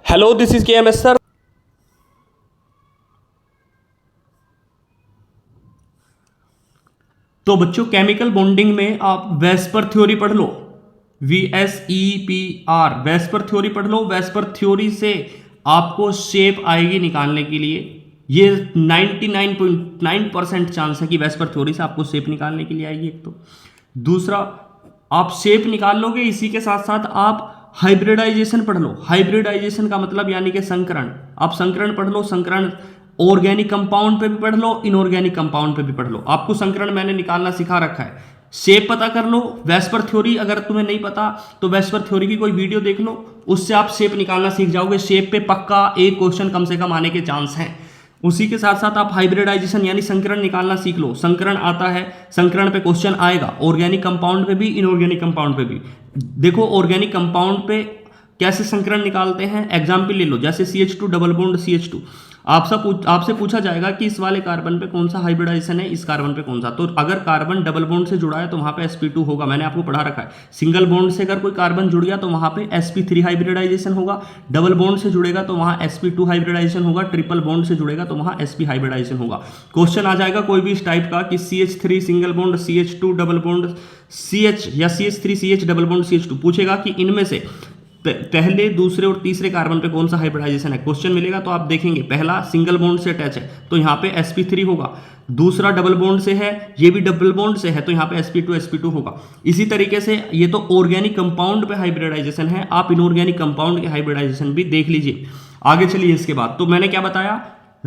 Hello this is KMS sir. तो बच्चों chemical bonding में आप वेस्पर थ्योरी पढ़ लो, VSEPR वेस्पर थ्योरी पढ़ लो। वेस्पर थ्योरी से आपको शेप आएगी निकालने के लिए। ये 99.9% चांस है कि वेस्पर थ्योरी से आपको शेप निकालने के लिए आएगी। एक तो दूसरा, आप शेप निकाल लोगे, इसी के साथ साथ आप हाइब्रिडाइजेशन पढ़ लो। हाइब्रिडाइजेशन का मतलब यानी कि संकरण। आप संकरण पढ़ लो। संकरण ऑर्गेनिक कंपाउंड पे भी पढ़ लो, इनऑर्गेनिक कंपाउंड पे भी पढ़ लो। आपको संकरण मैंने निकालना सिखा रखा है। शेप पता कर लो। वेस्पर थ्योरी अगर तुम्हें नहीं पता तो वेस्पर थ्योरी की कोई वीडियो देख लो, उससे आप शेप निकालना सीख जाओगे। शेप पे पक्का एक क्वेश्चन कम से कम आने के चांस हैं। उसी के साथ साथ आप हाइब्रिडाइजेशन यानी संकरण निकालना सीख लो। संकरण आता है, संकरण पे क्वेश्चन आएगा, ऑर्गेनिक कंपाउंड पे भी, इनऑर्गेनिक कंपाउंड पे भी। देखो ऑर्गेनिक कंपाउंड पे कैसे संकरण निकालते हैं, एग्जाम्पल ले लो। जैसे CH2 डबल बॉन्ड CH2, आपसे पूछा जाएगा कि इस वाले कार्बन पे कौन सा हाइब्रिडाइजेशन है, इस कार्बन पे कौन सा। तो अगर कार्बन डबल बॉन्ड से जुड़ा है तो वहां पे sp2 होगा, मैंने आपको पढ़ा रखा है। सिंगल बॉन्ड से अगर कोई कार्बन जुड़ गया तो वहां पे sp3 हाइब्रिडाइजेशन होगा। डबल बॉन्ड से जुड़ेगा तो वहां sp2 हाइब्रिडाइजेशन होगा। ट्रिपल बॉन्ड से जुड़ेगा तो वहां sp हाइब्रिडाइजेशन होगा। क्वेश्चन आ जाएगा कोई भी इस टाइप का कि CH3 single bond CH2 double bond CH या CH3 CH double bond CH2, पूछेगा कि इनमें से पहले, दूसरे और तीसरे कार्बन पे कौन सा हाइब्रिडाइजेशन है। क्वेश्चन मिलेगा तो आप देखेंगे, पहला सिंगल बॉन्ड से अटैच है तो यहाँ पे sp3 होगा। दूसरा डबल बॉन्ड से है, ये भी डबल बॉन्ड से है तो यहाँ पे sp2 होगा। इसी तरीके से ये तो ऑर्गेनिक कंपाउंड पे हाइब्रिडाइजेशन है, आप इनऑर्गेनिक कंपाउंड के हाइब्रिडाइजेशन भी देख लीजिए। आगे चलिए इसके बाद। तो मैंने क्या बताया,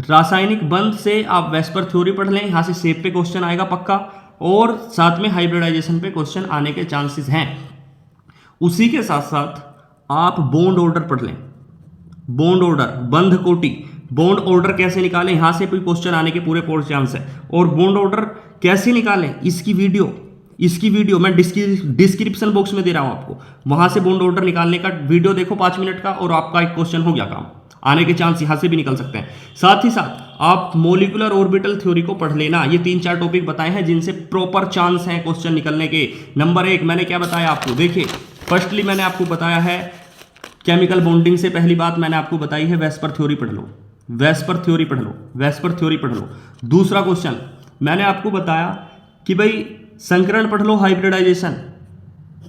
रासायनिक बंध से आप वेस्पर थ्योरी पढ़ लें, यहाँ से शेप पे क्वेश्चन आएगा पक्का, और साथ में हाइब्रिडाइजेशन पे क्वेश्चन आने के चांसेस हैं। उसी के साथ साथ आप बॉन्ड ऑर्डर पढ़ लें। बॉन्ड ऑर्डर, बंध कोटि, बॉन्ड ऑर्डर कैसे निकालें, यहां से कोई क्वेश्चन आने के पूरे चांस है। और बॉन्ड ऑर्डर कैसे निकालें, इसकी वीडियो मैं डिस्क्रिप्शन बॉक्स में दे रहा हूं आपको, वहां से बॉन्ड ऑर्डर निकालने का वीडियो देखो 5 मिनट का, और आपका एक क्वेश्चन हो गया काम। आने के चांस यहां से भी निकल सकते हैं। साथ ही साथ आप मोलिकुलर ऑर्बिटल थ्योरी को पढ़ लेना। ये 3-4 टॉपिक बताए हैं जिनसे प्रॉपर चांस है क्वेश्चन निकलने के। नंबर 1 मैंने क्या बताया आपको, देखिए फर्स्टली मैंने आपको बताया है केमिकल बॉन्डिंग से पहली बात मैंने आपको बताई है वेस्पर थ्योरी पढ़ लो, वेस्पर थ्योरी पढ़ लो, वेस्पर थ्योरी पढ़ लो। दूसरा क्वेश्चन मैंने आपको बताया कि भाई संकरण पढ़ लो, हाइब्रिडाइजेशन,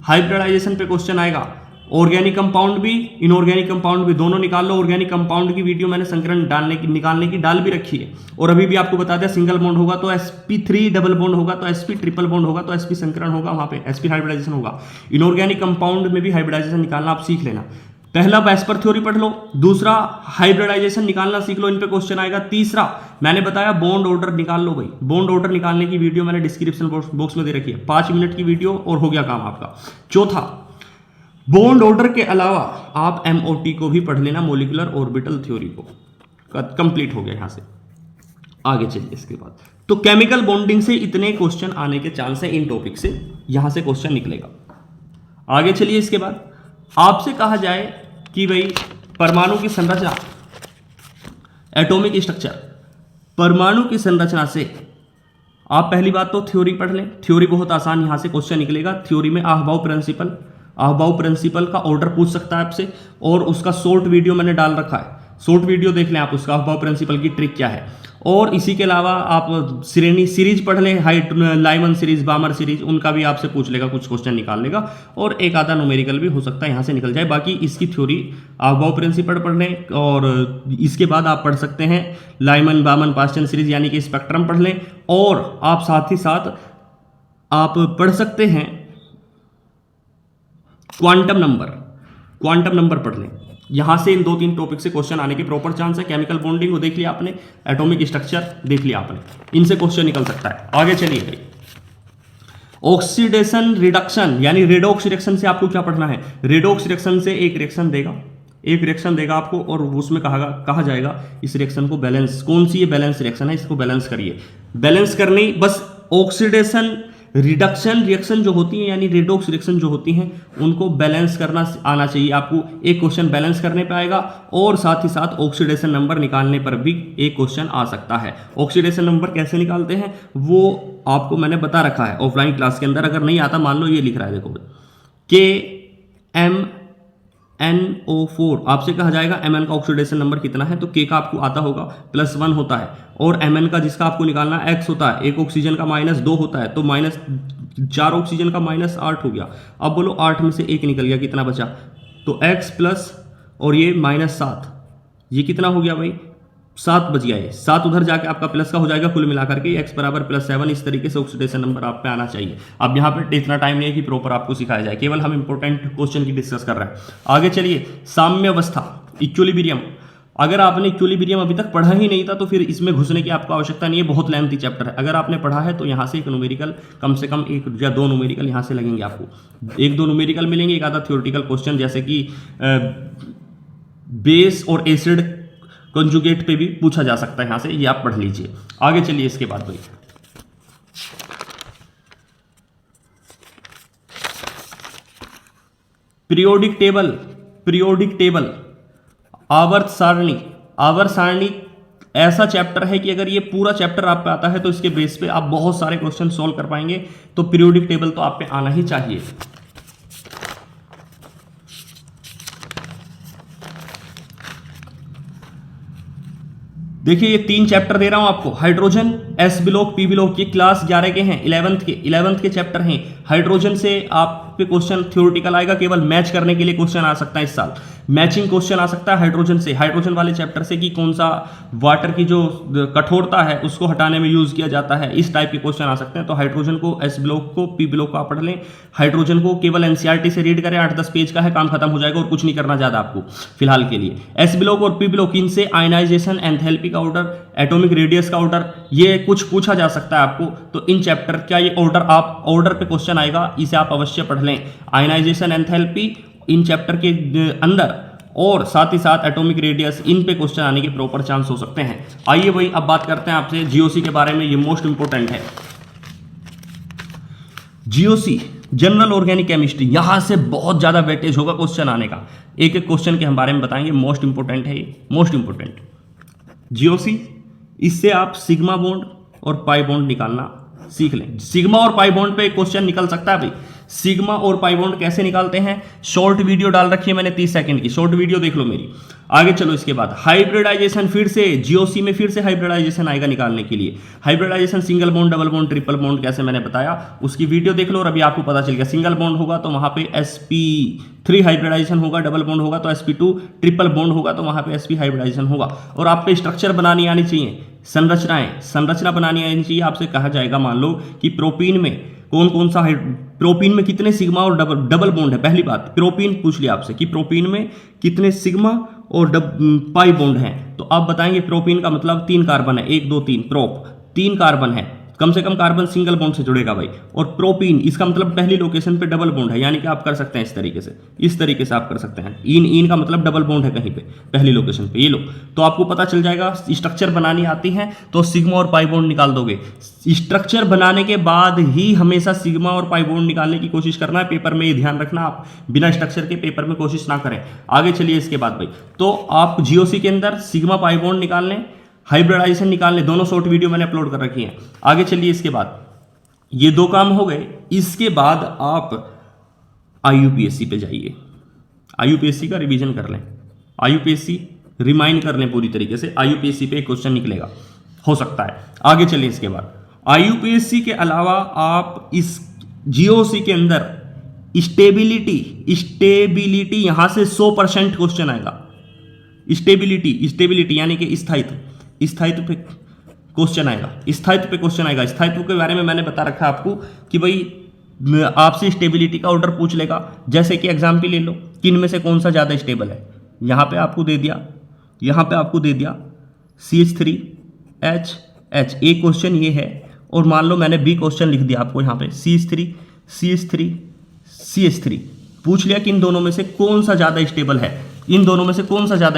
हाइब्रिडाइजेशन पे क्वेश्चन आएगा। ऑर्गेनिक कंपाउंड भी, इनऑर्गेनिक कंपाउंड भी, दोनों निकाल लो। ऑर्गेनिक कंपाउंड की वीडियो मैंने संकरण निकालने की डाल भी रखी है। और अभी भी आपको बता दिया, सिंगल बॉन्ड होगा तो sp3 डबल बॉन्ड होगा तो sp ट्रिपल बॉन्ड होगा तो sp संकरण होगा, वहां पे sp हाइब्रिडाइजेशन होगा। इनऑर्गेनिक कंपाउंड में भी हाइब्रिडाइजेशन निकालना आप सीख लेना। पहला वेस्पर थ्योरी पढ़ लो, दूसरा हाइब्रिडाइजेशन निकालना सीख लो, इन पे क्वेश्चन आएगा। तीसरा मैंने बताया बॉन्ड ऑर्डर निकाल लो भाई। बॉन्ड ऑर्डर निकालने की वीडियो मैंने डिस्क्रिप्शन बॉक्स में दे रखी है, 5 मिनट की वीडियो और हो गया काम आपका। चौथा, बॉन्ड ऑर्डर के अलावा आप MOT को भी पढ़ लेना, मोलिकुलर ऑर्बिटल थ्योरी को। कंप्लीट हो गया यहां से। आगे चलिए इसके बाद। तो केमिकल बॉन्डिंग से इतने क्वेश्चन आने के चांस है, इन टॉपिक से यहां से क्वेश्चन निकलेगा। आगे चलिए इसके बाद आपसे कहा जाए कि भाई परमाणु की संरचना, एटॉमिक स्ट्रक्चर, परमाणु की संरचना से आप पहली बात तो थ्योरी पढ़ लें। थ्योरी बहुत आसान, यहां से क्वेश्चन निकलेगा। थ्योरी में आहबाउ प्रिंसिपल, आहबाउ प्रिंसिपल का ऑर्डर पूछ सकता है आपसे, और उसका शॉर्ट वीडियो मैंने डाल रखा है, शॉर्ट वीडियो देख लें आप, उसका आहबाउ प्रिंसिपल की ट्रिक क्या है। और इसी के अलावा आप श्रेणी सीरीज पढ़ लें, लाइमन सीरीज, बामर सीरीज, उनका भी आपसे पूछ लेगा, कुछ क्वेश्चन निकाल लेगा। और एक आधा न्यूमेरिकल भी हो सकता है यहाँ से निकल जाए। बाकी इसकी थ्योरी आहबाउ प्रिंसिपल पढ़ लें, और इसके बाद आप पढ़ सकते हैं लाइमन बामन पास्टन सीरीज यानी कि स्पेक्ट्रम पढ़ लें। और आप साथ ही साथ आप पढ़ सकते हैं क्वांटम नंबर पढ़ लें। यहां से इन 2-3 टॉपिक से क्वेश्चन आने के प्रॉपर चांस है। केमिकल बॉन्डिंग को देख लिया आपने, एटॉमिक स्ट्रक्चर देख लिया आपने, इनसे क्वेश्चन निकल सकता है। आगे चलिए भाई, ऑक्सीडेशन रिडक्शन यानी रेडॉक्स रिएक्शन से आपको क्या पढ़ना है। रेडॉक्स रिएक्शन से एक रिएक्शन देगा आपको, और उसमें कहा जाएगा इस रिएक्शन को बैलेंस, कौन सी ये बैलेंस रिएक्शन है, इसको बैलेंस करिए। बैलेंस करनी बस, ऑक्सीडेशन रिडक्शन रिएक्शन जो होती है यानी रेडॉक्स रिएक्शन जो होती हैं उनको बैलेंस करना आना चाहिए आपको। एक क्वेश्चन बैलेंस करने पे आएगा, और साथ ही साथ ऑक्सीडेशन नंबर निकालने पर भी एक क्वेश्चन आ सकता है। ऑक्सीडेशन नंबर कैसे निकालते हैं वो आपको मैंने बता रखा है ऑफलाइन क्लास के अंदर। अगर नहीं आता, मान लो ये लिख रहा है, देखो KM NO4 आपसे कहा जाएगा Mn का ऑक्सीडेशन नंबर कितना है, तो K का आपको आता होगा +1 होता है, और Mn का जिसका आपको निकालना X होता है, एक ऑक्सीजन का -2 होता है, तो -4 ऑक्सीजन का -8 हो गया। अब बोलो 8 में से 1 निकल गया, कितना बचा, तो X प्लस और ये -7, ये कितना हो गया भाई, 7 बच गया, ये 7 उधर जाके आपका प्लस का हो जाएगा, कुल मिलाकर के x बराबर +7। इस तरीके से ऑक्सीडेशन नंबर आप पे आना चाहिए। अब यहाँ पे इतना टाइम नहीं है कि प्रॉपर आपको सिखाया जाए, केवल हम इंपॉर्टेंट क्वेश्चन की डिस्कस कर रहे हैं। आगे चलिए, साम्यावस्था इक्विलिब्रियम। अगर आपने इक्विलिब्रियम अभी तक पढ़ा ही नहीं था तो फिर इसमें घुसने की आपको आवश्यकता नहीं है, बहुत लेंथी चैप्टर है। अगर आपने पढ़ा है तो यहाँ से एक न्यूमेरिकल, कम से कम 1 या 2 न्यूमेरिकल यहाँ से लगेंगे आपको, 1-2 न्यूमेरिकल मिलेंगे, एक आधा थ्योरेटिकल क्वेश्चन, जैसे कि बेस और एसिड कंजुगेट पे भी पूछा जा सकता है यहां से, ये आप पढ़ लीजिए। आगे चलिए, इसके बाद भाई पीरियोडिक टेबल, आवर्त सारणी ऐसा चैप्टर है कि अगर ये पूरा चैप्टर आप पे आता है तो इसके बेस पे आप बहुत सारे क्वेश्चन सॉल्व कर पाएंगे। तो पीरियोडिक टेबल तो आप पे आना ही चाहिए। देखिए, ये 3 चैप्टर दे रहा हूं आपको, hydrogen, S block, P block, ये क्लास 11 के हैं, 11th के चैप्टर हैं। हाइड्रोजन से आप पे क्वेश्चन थ्योरेटिकल आएगा, केवल मैच करने के लिए क्वेश्चन आ सकता है इस साल, मैचिंग क्वेश्चन आ सकता है हाइड्रोजन से, हाइड्रोजन वाले चैप्टर से, कि कौन सा वाटर की जो कठोरता है उसको हटाने में यूज किया जाता है, इस टाइप के क्वेश्चन आ सकते हैं। तो हाइड्रोजन को, एस ब्लॉक को, पी ब्लॉक को आप पढ़ लें। हाइड्रोजन को केवल एनसीईआरटी से रीड करें, 8-10 पेज का है, काम खत्म हो जाएगा और कुछ नहीं करना ज्यादा आपको फिलहाल के लिए। एस ब्लॉक और पी ब्लॉक, इनसे आयनाइजेशन, एंथैल्पी का ऑर्डर, एटॉमिक रेडियस का ऑर्डर, ये कुछ पूछा जा सकता है आपको। तो इन चैप्टर का ये ऑर्डर पे क्वेश्चन आएगा, इसे आप अवश्य पढ़ लें। आयनाइजेशन, एंथैल्पी इन चैप्टर के अंदर, और साथ ही साथ एटॉमिक रेडियस, इन पे क्वेश्चन आने के प्रॉपर चांस हो सकते हैं। आइए भाई, अब बात करते हैं आपसे जीओसी के बारे में, ये मोस्ट इंपोर्टेंट है। जीओसी, जनरल ऑर्गेनिक केमिस्ट्री, यहां से बहुत ज्यादा वेटेज होगा क्वेश्चन आने का। एक एक क्वेश्चन के हम बारे में बताएंगे, मोस्ट इंपोर्टेंट है ये, मोस्ट इंपोर्टेंट जीओसी। इससे आप सिग्मा बॉन्ड और पाई बॉन्ड निकालना सीख लें। सिग्मा और पाई बॉन्ड पे एक क्वेश्चन निकल सकता है भाई। सिग्मा और पाई बॉन्ड कैसे निकालते हैं, शॉर्ट वीडियो डाल रखी है मैंने 30 सेकंड की, शॉर्ट वीडियो देख लो मेरी। आगे चलो, इसके बाद हाइब्रिडाइजेशन, फिर से जीओसी में फिर से हाइब्रिडाइजेशन आएगा निकालने के लिए। Hybridization, single bond, double bond, triple bond, कैसे मैंने बताया उसकी वीडियो देख लो और अभी आपको पता चल गया। सिंगल बॉन्ड होगा तो वहां पे sp3 हाइब्रिडाइजेशन होगा, डबल बॉन्ड होगा तो sp2, ट्रिपल बॉन्ड होगा तो वहां पे sp हाइब्रिडाइजेशन होगा। और आप पे स्ट्रक्चर बनानी आनी चाहिए, संरचना बनानी आनी चाहिए। आपसे कहा जाएगा, मान लो कि प्रोपीन में कौन सा प्रोपीन में कितने सिग्मा और डबल बॉन्ड है। पहली बात, प्रोपीन पूछ लिया आपसे कि प्रोपीन में कितने सिग्मा और पाई बॉन्ड हैं, तो आप बताएंगे प्रोपीन का मतलब 3 कार्बन है, 1 2 3, प्रोप 3 कार्बन है, कम से कम कार्बन सिंगल बॉन्ड से जुड़ेगा भाई। और प्रोपीन, इसका मतलब पहली लोकेशन पे डबल बॉन्ड है, यानी कि आप कर सकते हैं इस तरीके से आप कर सकते हैं। इन का मतलब डबल बॉन्ड है कहीं पे पहली लोकेशन पे, ये लो, तो आपको पता चल जाएगा। स्ट्रक्चर बनानी आती है तो सिग्मा और पाई बॉन्ड निकाल दोगे। स्ट्रक्चर बनाने के बाद ही हमेशा सिग्मा और पाई बॉन्ड निकालने की कोशिश करना है। पेपर में ये ध्यान रखना, आप बिना स्ट्रक्चर के पेपर में कोशिश ना करें। आगे चलिए, इसके बाद भाई, तो आप जीओसी के अंदर सिग्मा पाई बॉन्ड निकाल लें, हाइब्रिडाइजेशन निकाल लें, दोनों शॉर्ट वीडियो मैंने अपलोड कर रखी है। आगे चलिए, इसके बाद ये 2 काम हो गए। इसके बाद आप आईयूपीएससी पे जाइए, आईयूपीएससी का रिवीजन कर लें, आईयूपीएससी रिमाइंड कर लें पूरी तरीके से। आईयूपीएससी पे एक क्वेश्चन निकलेगा, हो सकता है। आगे चलिए, इसके बाद आईयूपीएससी के अलावा आप इस जीओसी के अंदर स्टेबिलिटी यहां से 100% क्वेश्चन आएगा। स्टेबिलिटी यानी कि स्थायित्व पे क्वेश्चन आएगा। स्थायित्व के बारे में मैंने बता रखा है आपको कि भाई आपसे स्टेबिलिटी का ऑर्डर पूछ लेगा। जैसे कि एग्जाम्पल ले लो, किन में से कौन सा ज़्यादा स्टेबल है। यहाँ पे आपको दे दिया CH3H। एक क्वेश्चन ये है, और मान लो मैंने बी क्वेश्चन लिख दिया आपको यहाँ पे CH3 पूछ लिया कि इन दोनों में से कौन सा ज़्यादा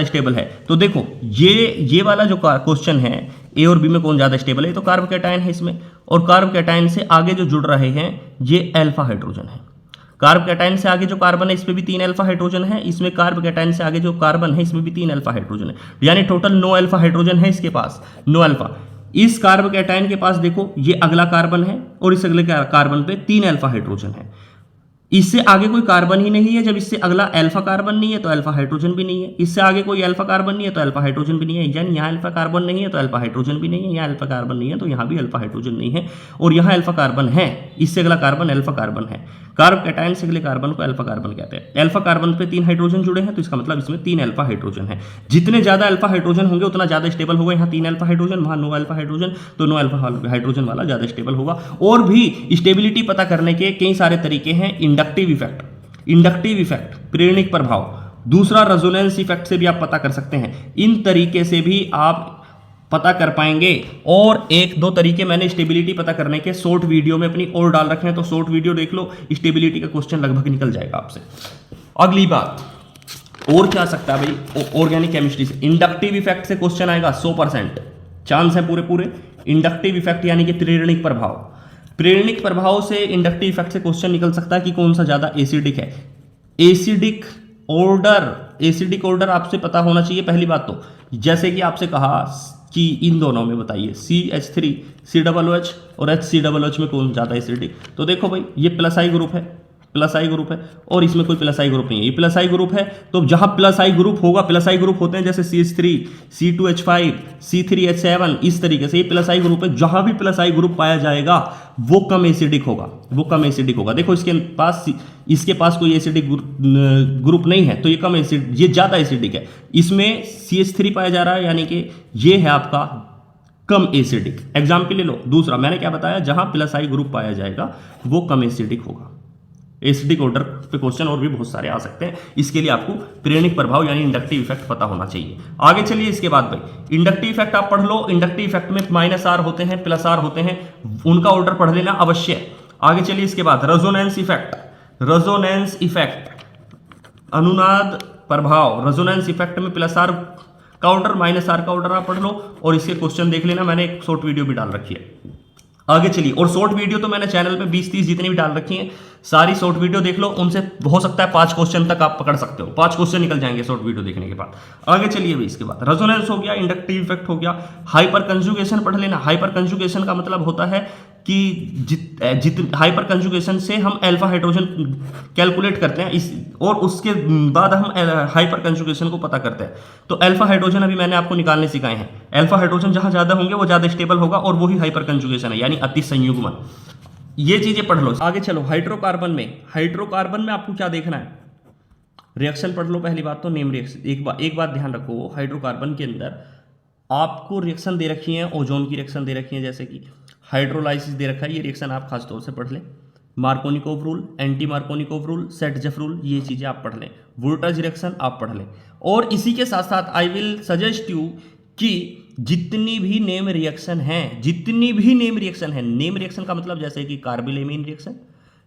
स्टेबल है। तो देखो, ये वाला जो क्वेश्चन है, ए और बी में कौन ज़्यादा स्टेबल है, तो कार्ब कैटायन है इसमें, और कार्ब कैटायन से आगे जो जुड़ रहे हैं ये अल्फा हाइड्रोजन है। कार्ब कैटायन से आगे जो कार्बन है इसमें भी 3 अल्फा हाइड्रोजन है, इसमें कार्ब कैटायन से आगे जो कार्बन है इसमें भी 3 अल्फा हाइड्रोजन है, यानी टोटल 9 अल्फा हाइड्रोजन है इसके पास, 9 अल्फा। इस कार्ब कैटायन के पास देखो, ये अगला कार्बन है और इस अगले कार्बन पे 3 अल्फा हाइड्रोजन है। इससे आगे कोई कार्बन ही नहीं है। जब इससे अगला अल्फा कार्बन नहीं है तो अल्फा हाइड्रोजन भी नहीं है। इससे आगे कोई अल्फा कार्बन नहीं है तो अल्फा हाइड्रोजन भी नहीं है। यानी यहाँ अल्फा कार्बन नहीं है तो अल्फा हाइड्रोजन भी नहीं है, यहाँ अल्फा कार्बन नहीं है तो यहाँ भी अल्फा हाइड्रोजन नहीं है, और यहाँ अल्फा कार्बन है, इससे अगला कार्बन अल्फा कार्बन है। कार्ब कैटायन से अगले कार्बन को अल्फा कार्बन कहते हैं। अल्फा कार्बन पे 3 हाइड्रोजन जुड़े हैं तो इसका मतलब इसमें 3 अल्फा हाइड्रोजन है। जितने ज्यादा अल्फा हाइड्रोजन होंगे उतना ज्यादा स्टेबल होगा। यहाँ 3 अल्फा हाइड्रोजन, वहाँ 9 अल्फा हाइड्रोजन, तो 9 अल्फा हाइड्रोजन वाला ज्यादा स्टेबल होगा। और भी स्टेबिलिटी पता करने के कई सारे तरीके हैं। इंडक्टिव इफेक्ट, प्रेरणिक प्रभाव, दूसरा रेजोनेंस इफेक्ट से भी आप पता कर सकते हैं। इन तरीके से भी आप पता कर पाएंगे। और एक दो तरीके मैंने स्टेबिलिटी पता करने के शॉर्ट वीडियो में अपनी और डाल रखे हैं, तो शॉर्ट वीडियो देख लो, स्टेबिलिटी का क्वेश्चन लगभग निकल जाएगा आपसे। अगली बात और क्या आ सकता है भाई, ऑर्गेनिक केमिस्ट्री से इंडक्टिव इफेक्ट से क्वेश्चन आएगा। 100% चांस है पूरे। इंडक्टिव इफेक्ट यानी कि प्रेरणिक प्रभाव से इंडक्टिव इफेक्ट से क्वेश्चन निकल सकता है कि कौन सा ज्यादा एसिडिक है। एसिडिक ऑर्डर आपसे पता होना चाहिए पहली बात तो। जैसे कि आपसे कहा कि इन दोनों में बताइए CH3 COOH और HCOOH में कौन ज़्यादा एसिडिक। तो देखो भाई, ये प्लस आई ग्रुप है और इसमें कोई प्लस आई ग्रुप नहीं है, ये प्लस आई ग्रुप है। तो जहां प्लस आई ग्रुप होगा, प्लस आई ग्रुप होते हैं जैसे CH3 C2H5 C3H7, इस तरीके से ये प्लस आई ग्रुप है। जहां भी प्लस आई ग्रुप पाया जाएगा वो कम एसिडिक होगा। देखो इसके पास कोई एसिडिक ग्रुप नहीं है तो ये कम एसिड, ये ज्यादा एसिडिक है। इसमें CH3 पाया जा रहा है यानी कि ये है आपका कम एसिडिक। एग्जाम्पल ले लो दूसरा, मैंने क्या बताया, जहां प्लस आई ग्रुप पाया जाएगा वो कम एसिडिक होगा। एसिडिक ऑर्डर पे क्वेश्चन और भी बहुत सारे आ सकते हैं। इसके लिए आपको प्रेरणिक प्रभाव यानी इंडक्टिव इफेक्ट पता होना चाहिए। आगे चलिए, इसके बाद भाई इंडक्टिव इफेक्ट आप पढ़ लो। इंडक्टिव इफेक्ट में -R होते हैं, +R होते हैं, उनका ऑर्डर पढ़ लेना अवश्य। आगे चलिए, इसके बाद रेजोनेंस इफेक्ट, अनुनाद प्रभाव। रेजोनेंस इफेक्ट में +R का ऑर्डर, -R का ऑर्डर आप पढ़ लो और इसके क्वेश्चन देख लेना। मैंने एक शॉर्ट वीडियो भी डाल रखी है। आगे चलिए, और शॉर्ट वीडियो तो मैंने चैनल पे 20-30 जितनी भी डाल रखी हैं, सारी शॉर्ट वीडियो देख लो। उनसे हो सकता है 5 क्वेश्चन तक आप पकड़ सकते हो, 5 क्वेश्चन निकल जाएंगे शॉर्ट वीडियो देखने के बाद। आगे चलिए भाई, इसके बाद रेजोनेंस हो गया, इंडक्टिव इफेक्ट हो गया, हाइपर कंजुगेशन पढ़ लेना। हाइपर कंजुगेशन का मतलब होता है कि हाइपर कंजुगेशन से हम अल्फा हाइड्रोजन कैलकुलेट करते हैं और उसके बाद हम हाइपर कंजुगेशन को पता करते हैं। तो अल्फा हाइड्रोजन अभी मैंने आपको निकालने सिखाए हैं। अल्फा हाइड्रोजन जहां ज्यादा होंगे वो ज्यादा स्टेबल होगा और वही हाइपर कंजुगेशन है, यानी अति संयुग्मन। ये चीजें पढ़ लो। आगे चलो, हाइड्रोकार्बन में आपको क्या देखना है, रिएक्शन पढ़ लो। पहली बात तो नेम रिएक्शन। एक बात ध्यान रखो, हाइड्रोकार्बन के अंदर आपको रिएक्शन दे रखी है, ओजोन की रिएक्शन दे रखी है, जैसे कि हाइड्रोलाइसिस दे रखा है। ये रिएक्शन आप खास तौर से पढ़ लें। Markovnikov rule, anti Markovnikov rule, Saytzeff rule, ये चीजें आप पढ़ लें। वोल्टाज रिएक्शन आप पढ़ लें। और इसी के साथ साथ आई विल सजेस्ट यू कि जितनी भी नेम रिएक्शन है, नेम रिएक्शन का मतलब जैसे कि कार्बिलेमीन रिएक्शन,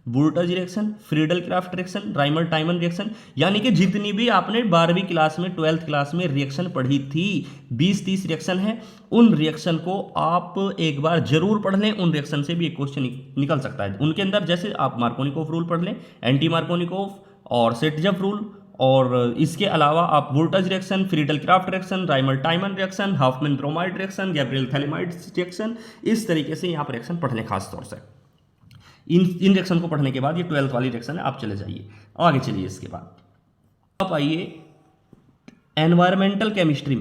वोल्टाज reaction, Friedel Crafts reaction, Reimer Tiemann reaction, यानी कि जितनी भी आपने 12वीं क्लास में 12th क्लास में रिएक्शन पढ़ी थी, 20-30 रिएक्शन है, उन रिएक्शन को आप एक बार जरूर पढ़ लें। उन रिएक्शन से भी एक क्वेश्चन निकल सकता है। उनके अंदर जैसे आप मार्कोनिकोव रूल पढ़ लें, एंटी मार्कोनिकोव और सेटजफ रूल, और इसके अलावा आप Voltas reaction, Friedel Crafts reaction, Reimer Tiemann reaction, Hopman bromide reaction, Gabriel phthalimide reaction, इस तरीके से यहाँ पर रिएक्शन पढ़ लें खास तौर से। इन रिएक्शन को पढ़ने के बाद ये 12th वाली रिएक्शन है, आप चले जाइए। आगे चलिए, इसके बाद आप आइए एनवायरमेंटल केमिस्ट्री,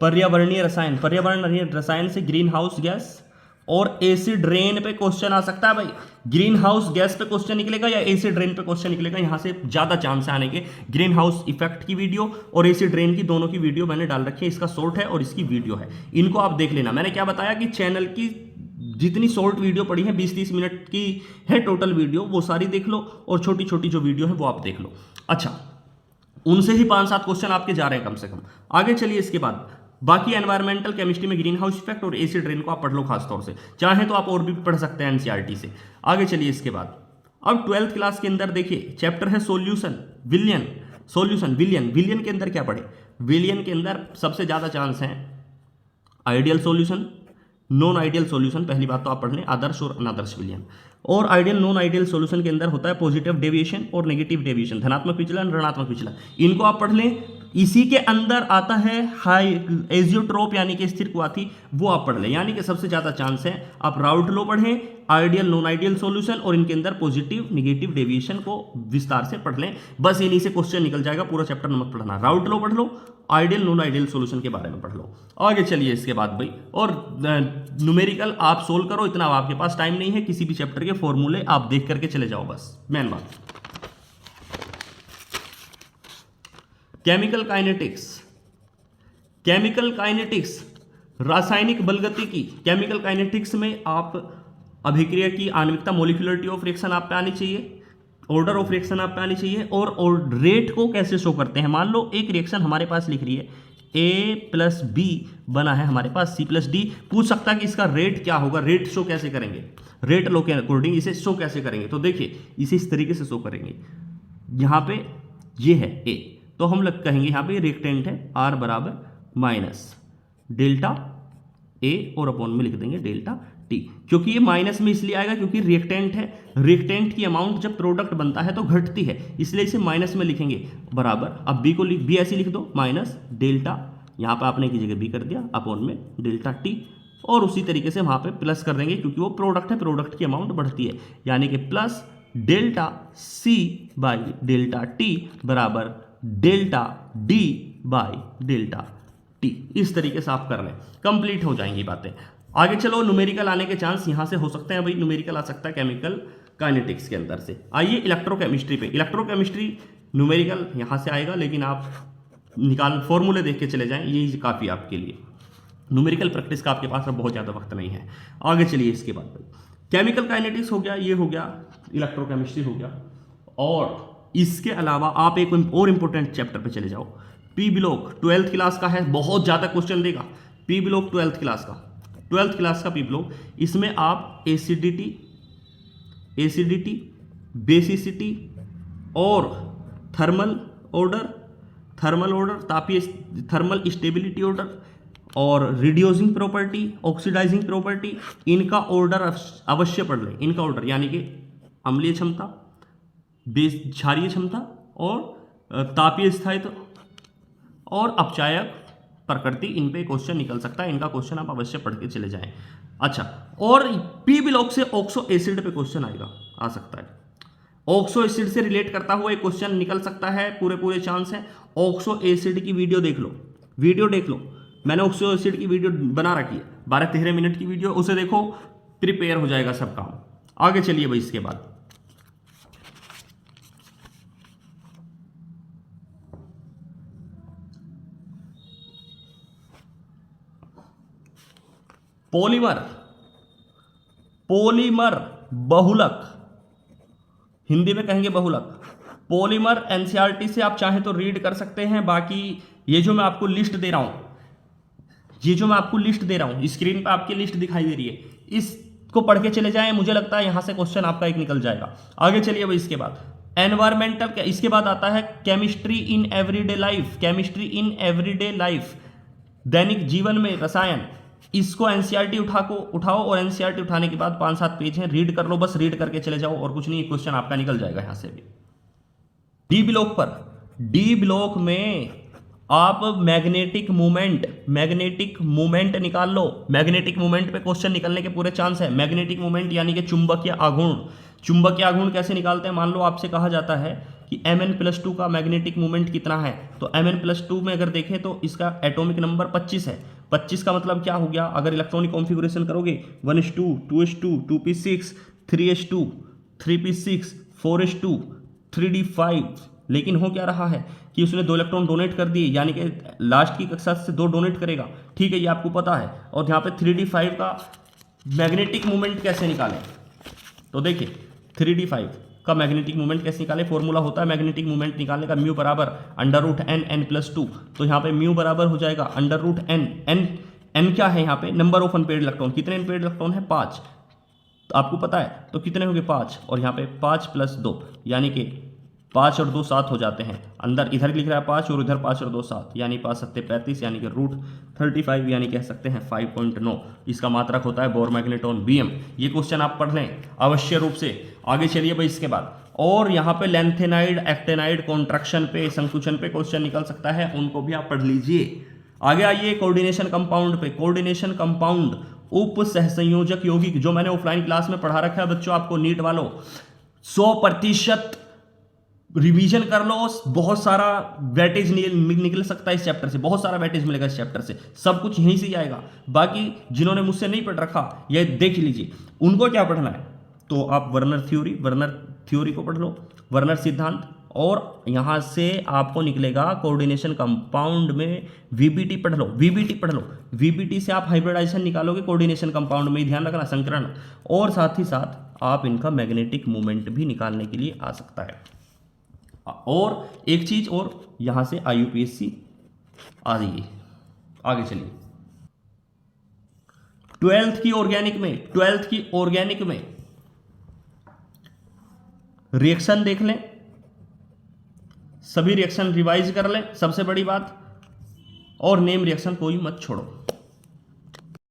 पर्यावरणीय रसायन से ग्रीन हाउस गैस और एसिड रेन पे क्वेश्चन आ सकता है भाई। ग्रीन हाउस गैस पे क्वेश्चन निकलेगा या एसिड रेन पे क्वेश्चन निकलेगा, यहां से ज्यादा चांस है आने के। ग्रीन हाउस इफेक्ट की वीडियो और एसिड रेन की, दोनों की वीडियो मैंने डाल रखी है। इसका शॉर्ट है और इसकी वीडियो है, इनको आप देख लेना। मैंने क्या बताया कि चैनल की जितनी शॉर्ट वीडियो पड़ी है 20-30 मिनट की है टोटल वीडियो, वो सारी देख लो और छोटी छोटी जो वीडियो है वो आप देख लो। अच्छा, उनसे ही 5-7 क्वेश्चन आपके जा रहे हैं कम से कम। आगे चलिए, इसके बाद बाकी एनवायरमेंटल केमिस्ट्री में ग्रीन हाउस इफेक्ट और एसिड रेन को आप पढ़ लो खास तौर से। चाहे तो आप और भी पढ़ सकते हैं एनसीईआरटी से। आगे चलिए, इसके बाद अब 12th क्लास के अंदर देखिए चैप्टर है विलियन के अंदर क्या पढ़े? विलियन के अंदर सबसे ज्यादा चांस है ideal solution, non ideal solution. पहली बात तो आप पढ़ लें आदर्श और अनादर्श विलयन। और आइडियल नॉन आइडियल सॉल्यूशन के अंदर होता है पॉजिटिव डेविएशन और नेगेटिव डेविएशन, धनात्मक विचलन, ऋणात्मक विचलन। इनको आप पढ़ लें इसी के अंदर आता है हाई एजियोट्रोप यानी कि स्थिर क्वाथी, वो आप पढ़ लें। यानी कि सबसे ज्यादा चांस है आप राउट लॉ पढ़ें, आइडियल नॉन आइडियल सॉल्यूशन और इनके अंदर पॉजिटिव नेगेटिव डेविएशन को विस्तार से पढ़ लें। बस इन्हीं से क्वेश्चन निकल जाएगा, पूरा चैप्टर नमक पढ़ना। राउट लॉ पढ़ लो, आइडियल नॉन आइडियल सॉल्यूशन के बारे में पढ़ लो। आगे चलिए इसके बाद भाई, और न्यूमेरिकल आप सोल्व करो, इतना आपके पास टाइम नहीं है। किसी भी चैप्टर के फॉर्मूले आप देख करके चले जाओ, बस मेन बात। केमिकल काइनेटिक्स, केमिकल काइनेटिक्स रासायनिक बलगतिकी। केमिकल काइनेटिक्स में आप अभिक्रिया की आणविकता, मोलिकुलरिटी ऑफ रिएक्शन आप पे आनी चाहिए, ऑर्डर ऑफ रिएक्शन आप पे आनी चाहिए, और रेट को कैसे शो करते हैं। मान लो एक रिएक्शन हमारे पास लिख रही है A+B बना है हमारे पास C+D, पूछ सकता है कि इसका रेट क्या होगा, रेट शो कैसे करेंगे, रेट लो के अकॉर्डिंग इसे शो कैसे करेंगे। तो देखिए इसे इस तरीके से शो करेंगे, यहाँ पे ये है A, तो हम लोग कहेंगे यहाँ पे रिएक्टेंट है R बराबर माइनस डेल्टा A और अपॉन में लिख देंगे डेल्टा T, क्योंकि ये माइनस में इसलिए आएगा क्योंकि रिएक्टेंट है, रिएक्टेंट की अमाउंट जब प्रोडक्ट बनता है तो घटती है, इसलिए इसे माइनस में लिखेंगे बराबर। अब B को B ऐसे लिख दो, माइनस डेल्टा, यहाँ पे आपने की जगह B कर दिया, अपॉन में डेल्टा T, और उसी तरीके से वहाँ पे प्लस कर देंगे क्योंकि वो प्रोडक्ट है, प्रोडक्ट की अमाउंट बढ़ती है, यानी कि plus delta C by delta T बराबर delta D by delta T। इस तरीके से आप कर लें, कंप्लीट हो जाएंगी बातें। आगे चलो, न्यूमेरिकल आने के चांस यहां से हो सकते हैं भाई, न्यूमेरिकल आ सकता है केमिकल काइनेटिक्स के अंदर से। आइए इलेक्ट्रोकेमिस्ट्री पे, इलेक्ट्रोकेमिस्ट्री न्यूमेरिकल यहां से आएगा, लेकिन आप निकाल फॉर्मूले देख के चले जाएं, यही काफ़ी आपके लिए। न्यूमेरिकल प्रैक्टिस का आपके पास अब बहुत ज़्यादा वक्त नहीं है। आगे चलिए इसके बाद भाई, केमिकल काइनेटिक्स हो गया, ये हो गया, इलेक्ट्रोकेमिस्ट्री हो गया, और इसके अलावा आप एक और इंपॉर्टेंट चैप्टर पे चले जाओ, पी ब्लॉक 12th क्लास का है, बहुत ज़्यादा क्वेश्चन देगा। पी ब्लॉक 12th क्लास का, 12th क्लास का पी ब्लॉक, इसमें आप एसिडिटी, बेसिसिटी और थर्मल ऑर्डर, तापीय थर्मल स्टेबिलिटी ऑर्डर और रिड्यूसिंग प्रॉपर्टी, ऑक्सीडाइजिंग प्रॉपर्टी, इनका ऑर्डर अवश्य पढ़ लें। इनका ऑर्डर यानी कि अम्लीय क्षमता, क्षारीय क्षमता और तापीय स्थायित्व और अपचायक प्रकृति, इन पे क्वेश्चन निकल सकता है, इनका क्वेश्चन आप अवश्य पढ़ के चले जाएं। अच्छा, और पी ब्लॉक से ऑक्सो एसिड पे क्वेश्चन आ सकता है, ऑक्सो एसिड से रिलेट करता हुआ एक क्वेश्चन निकल सकता है, पूरे चांस है। ऑक्सो एसिड की वीडियो देख लो, मैंने ऑक्सो एसिड की वीडियो बना रखी है, 12-13 मिनट की वीडियो, उसे देखो, प्रिपेयर हो जाएगा सब काम। आगे चलिए भाई, इसके बाद पॉलीमर बहुलक, हिंदी में कहेंगे बहुलक। पॉलीमर एनसीईआरटी से आप चाहें तो रीड कर सकते हैं। बाकी ये जो मैं आपको लिस्ट दे रहा हूं, स्क्रीन पे आपकी लिस्ट दिखाई दे रही है, इसको पढ़ के चले जाएं, मुझे लगता है यहां से क्वेश्चन आपका एक निकल जाएगा। आगे चलिए भाई, इसके बाद एनवायरमेंटल, इसके बाद आता है केमिस्ट्री इन एवरीडे लाइफ, दैनिक जीवन में रसायन। इसको एनसीईआरटी उठाओ और एनसीईआरटी उठाने के बाद 5-7 पेज हैं, रीड कर लो, बस रीड करके चले जाओ और कुछ नहीं, क्वेश्चन आपका निकल जाएगा यहां से भी। डी ब्लॉक में आप मैग्नेटिक मूवमेंट निकाल लो। मैग्नेटिक मूवमेंट पे क्वेश्चन निकलने के पूरे चांस है। मैग्नेटिक मूवमेंट यानी कि चुंबकीय आघूर्ण कैसे निकालते हैं। मान लो आपसे कहा जाता है कि Mn+2 का मैग्नेटिक मूवमेंट कितना है, तो Mn+2 में अगर देखें तो इसका एटॉमिक नंबर 25 है। 25 का मतलब क्या हो गया, अगर इलेक्ट्रॉनिक कॉन्फ़िगरेशन करोगे 1s2 2s2 2p6 3s2 3p6 4s2 3d5, लेकिन हो क्या रहा है कि उसने 2 इलेक्ट्रॉन डोनेट कर दिए, यानी कि लास्ट की कक्षा से 2 डोनेट करेगा, ठीक है, ये आपको पता है। और यहाँ पे 3d5 का मैग्नेटिक मूवमेंट कैसे निकालें, तो देखिए 3d5 का मैग्नेटिक मूवमेंट कैसे निकाले, फॉर्मूला होता है मैग्नेटिक मूवमेंट निकालने का, म्यू बराबर √n+2। तो यहाँ पे म्यू बराबर हो जाएगा √n। n क्या है यहाँ पे, नंबर ऑफ अनपेयर्ड इलेक्ट्रॉन, कितने अनपेयर्ड इलेक्ट्रॉन है 5, तो आपको पता है, तो कितने हो गए 5, और यहाँ पे 5 + 2 यानी कि 5 और 2 7 हो जाते हैं, अंदर इधर लिख रहा है 5 और इधर 5 और 2 7, यानी 5 सत्ते 35, यानी कि रूट 35, यानी कह सकते हैं 5.9। इसका मात्रक होता है बोर मैग्नेटॉन Bm। ये क्वेश्चन आप पढ़ लें अवश्य रूप से। आगे चलिए भाई, इसके बाद और यहाँ पे लेंथेनाइड एक्टेनाइड कॉन्ट्रैक्शन पे, संकुचन पे क्वेश्चन निकल सकता है, उनको भी आप पढ़ लीजिए। आगे आइए कोऑर्डिनेशन कंपाउंड पे। कोऑर्डिनेशन कंपाउंड उप सहसंयोजक यौगिक, जो मैंने ऑफलाइन क्लास में पढ़ा रखा है बच्चों, आपको नीट वालों 100% रिवीजन कर लो। बहुत सारा वेटेज निकल सकता है इस चैप्टर से, बहुत सारा वेटेज मिलेगा इस चैप्टर से, सब कुछ यहीं से आएगा। बाकी जिन्होंने मुझसे नहीं पढ़ रखा ये देख लीजिए, उनको क्या पढ़ना है, तो आप वर्नर थ्योरी को पढ़ लो, वर्नर सिद्धांत, और यहां से आपको निकलेगा कोऑर्डिनेशन कंपाउंड में वीबीटी पढ़ लो, वीबीटी पढ़ लो। वीबीटी से आप हाइब्रिडाइजेशन निकालोगे कोऑर्डिनेशन कंपाउंड में, ध्यान रखना संकरण, और साथ ही साथ आप इनका मैग्नेटिक मोमेंट भी निकालने के लिए आ सकता है। और एक चीज और, यहां से IUPAC आ जाइए। आगे चलिए, 12th की ऑर्गेनिक में रिएक्शन देख लें, सभी रिएक्शन रिवाइज कर लें, सबसे बड़ी बात, और नेम रिएक्शन कोई मत छोड़ो।